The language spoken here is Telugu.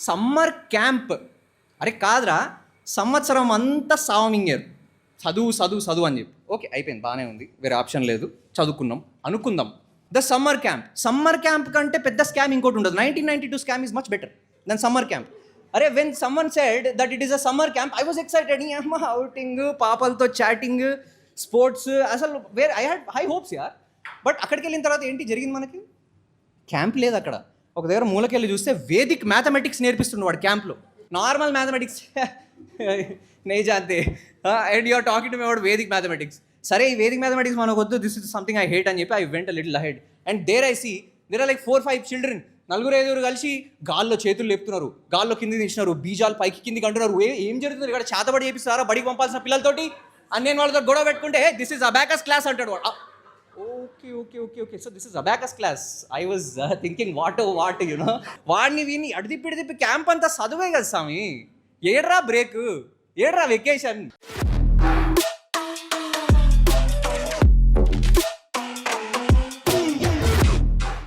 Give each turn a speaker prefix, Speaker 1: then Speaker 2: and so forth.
Speaker 1: Summer camp. అరే కాదురా, సంవత్సరం అంతా సావమింగారు, చదువు చదువు చదువు అని చెప్పి. ఓకే అయిపోయింది, బాగానే ఉంది, వేరే ఆప్షన్ లేదు, చదువుకున్నాం అనుకుందాం. ద సమ్మర్ క్యాంప్ కంటే పెద్ద స్కామ్ ఇంకోటి ఉండదు. 1992 scam is much better than summer camp. అరే వెన్ సమ్మన్ said that it is a summer camp, I was excited. అమ్మ అవుటింగ్, పాపలతో చాటింగ్, స్పోర్ట్స్, అసలు where I had high hopes యార్. బట్ అక్కడికి వెళ్ళిన తర్వాత ఏంటి జరిగింది, మనకి క్యాంప్ లేదు అక్కడ. ఒక దగ్గర మూలకెళ్ళి చూస్తే వేదిక్ మ్యాథమెటిక్స్ నేర్పిస్తున్నాడు వాడు క్యాంప్లో. నార్మల్ మ్యాథమెటిక్స్ నే జాతే and you are talking to me about Vedic mathematics. సరే ఈ వేదిక్ మ్యాథమెటిక్స్ మనకు వద్దు, this is something I hate అని చెప్పి I went a little ahead. And there I see there are like 4-5 children, 4-5 కలిసి గాల్లో చేతులు లేపుతున్నారు, గాల్లో కింది తీసినారు, బీజాలు పైకి కిందికి అంటున్నారు. ఏం జరుగుతుంది ఇక్కడ, చేతబడి చేపిస్తారా బడికి పంపాల్సిన పిల్లలతోటి అని నేను వాళ్ళతో గొడవ పెట్టుకుంటే దిస్ ఇస్ అబాకస్ క్లాస్ అంటాడు వాడు. Okay okay okay okay so this is abacus class. I was thinking what you know, వాడిని వీని అడిదిప్పి క్యాంప్ అంతా చదువే కదా స్వామి. ఏడ్రా బ్రేక్, ఏడ్రా వెకేషన్.